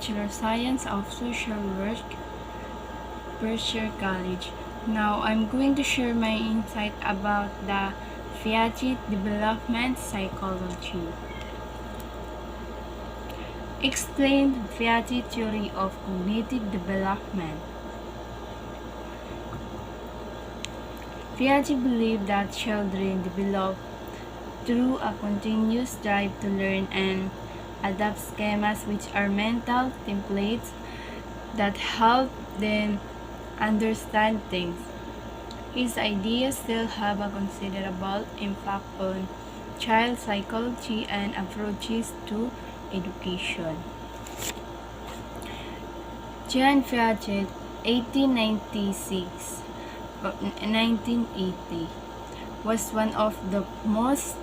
Bachelor of Science of Social Work, Berkshire College. Now, I'm going to share my insight about the Piaget development psychology. Explain the Piaget theory of cognitive development. Piaget believed that children develop through a continuous drive to learn and adapt schemas, which are mental templates that help them understand things. His ideas still have a considerable impact on child psychology and approaches to education. Jean Piaget, 1896 1980, was one of the most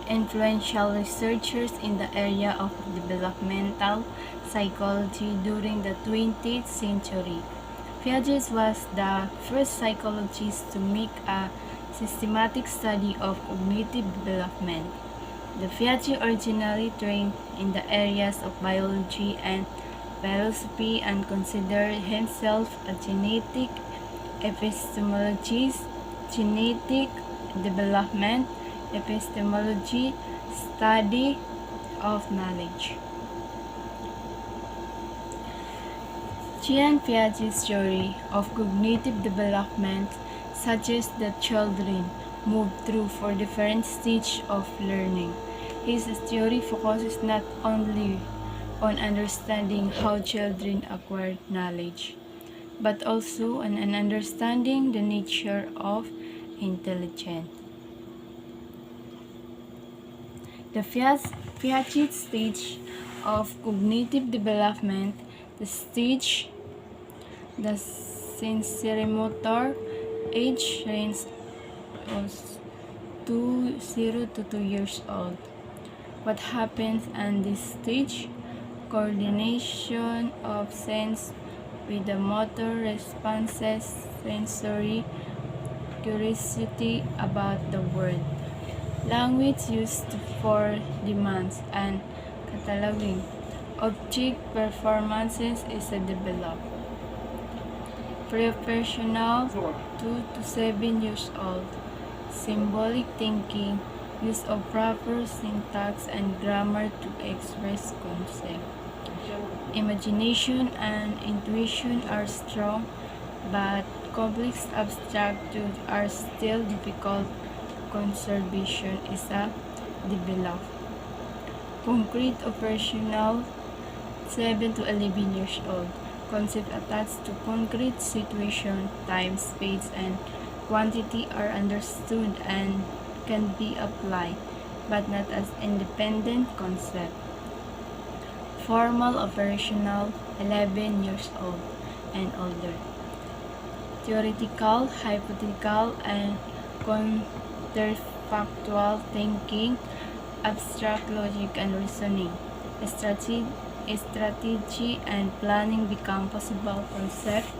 influential researchers in the area of developmental psychology during the 20th century. Piaget was the first psychologist to make a systematic study of cognitive development. The Piaget originally trained in the areas of biology and philosophy and considered himself a genetic epistemologist. Genetic development epistemology, study of knowledge. Jean Piaget's theory of cognitive development suggests that children move through four different stages of learning. His theory focuses not only on understanding how children acquire knowledge, but also on understanding the nature of intelligence. The Piaget stage of cognitive development, the sensorimotor age range was 0 to 2 years old. What happens in this stage? Coordination of sense with the motor responses, sensory curiosity about the world, language used for demands, and cataloging. Object performances is developed. Professional 2 to 7 years old. Symbolic thinking, use of proper syntax and grammar to express concept. Imagination and intuition are strong, but complex abstract truths are still difficult. Conservation is developed. Concrete operational 7 to 11 years old. Concept attached to concrete situation, time, space, and quantity are understood and can be applied, but not as independent concept. Formal operational 11 years old and older. Theoretical, hypothetical, and counterfactual thinking, abstract logic and reasoning. Strategy and planning become possible concepts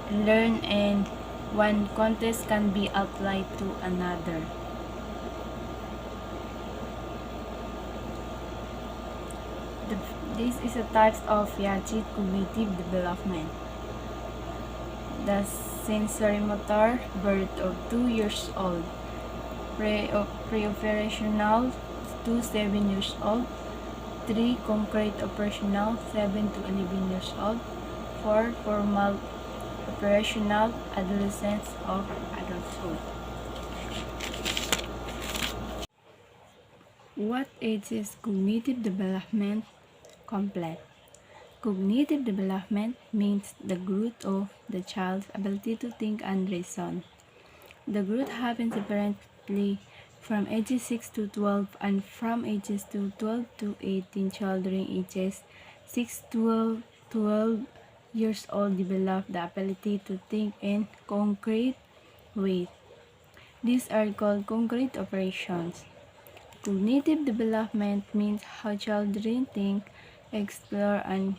learned in one context can be applied to another. This is a type of Piaget cognitive development. The sensorimotor birth of 2 years old, pre-operational 2 to 7 years old, 3 concrete operational 7 to 11 years old, 4 formal operational adolescence of adulthood. What age is cognitive development complete? Cognitive development means the growth of the child's ability to think and reason. The growth happens differently from ages 6 to 12 and from ages 12 to 18. Children ages 6 to 12 years old develop the ability to think in concrete ways. These are called concrete operations. Cognitive development means how children think, explore, and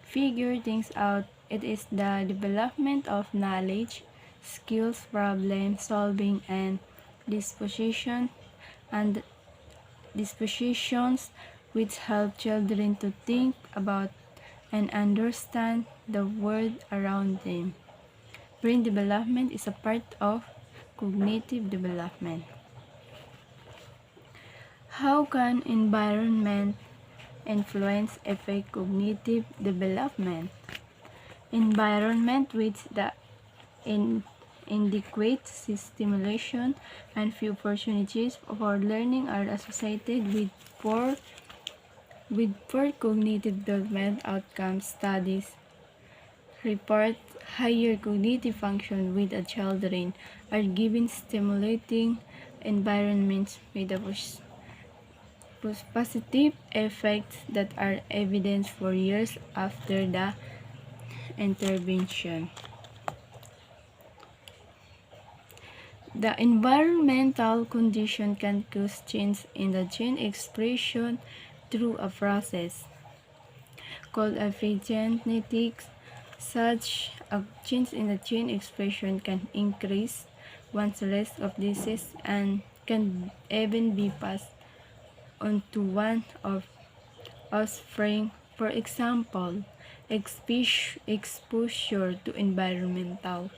figure things out. It is the development of knowledge, skills, problem solving, and dispositions which help children to think about and understand the world around them. Brain development is a part of cognitive development. How can environment influence affect cognitive development? Environment with the inadequate stimulation and few opportunities for learning are associated with poor cognitive development outcomes. Studies report higher cognitive function with a children are given stimulating environments with a positive effects that are evident for years after the intervention. The environmental condition can cause change in the gene expression through a process called epigenetics. Such a change in the gene expression can increase one's risk of disease and can even be passed on to one of offspring. For example, exposure to environmental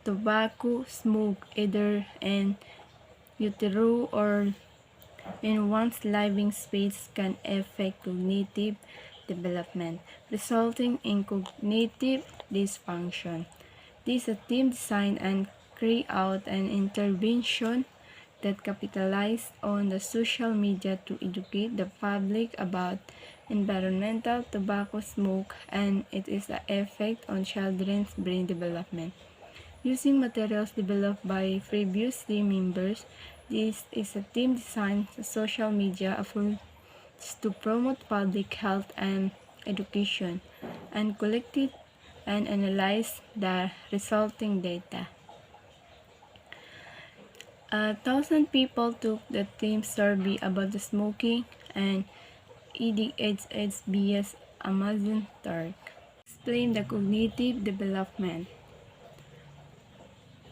tobacco smoke either in utero or in one's living space can affect cognitive development, resulting in cognitive dysfunction. This team designed and carried out an intervention that capitalized on the social media to educate the public about environmental tobacco smoke and its effect on children's brain development. Using materials developed by previous team members, this is a team designed social media efforts to promote public health and education, and collected and analyzed the resulting data. 1,000 people took the team survey about the smoking and EDHS Amazon Turk. Explain the cognitive development.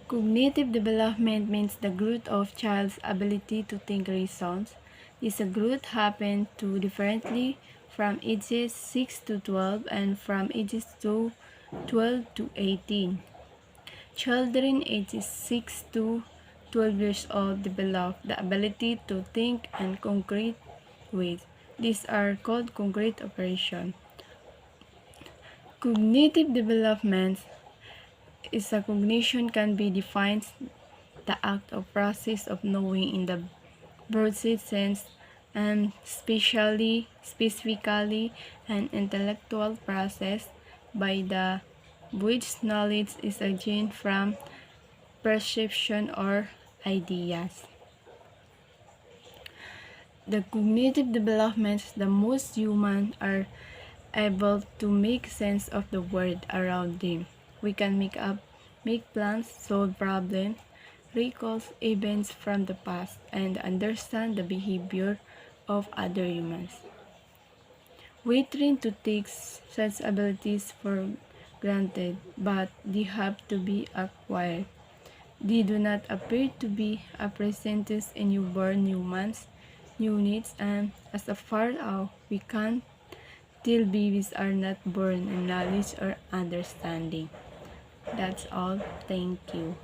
Cognitive development means the growth of child's ability to think reasons. This growth happens differently from ages 6 to 12 and from ages 12 to 18. Children ages 6 to 12 years old develop the ability to think in concrete ways. These are called concrete operations. Cognitive development is a cognition can be defined the act or process of knowing in the broadest sense and specifically an intellectual process by the which knowledge is gained from perception or ideas. The cognitive developments the most humans are able to make sense of the world around them. We can make plans, solve problems, recall events from the past, and understand the behavior of other humans. We tend to take such abilities for granted, but they have to be acquired. They do not appear to be present in newborn humans, new needs, and as far as we can till babies are not born in knowledge or understanding. That's all. Thank you.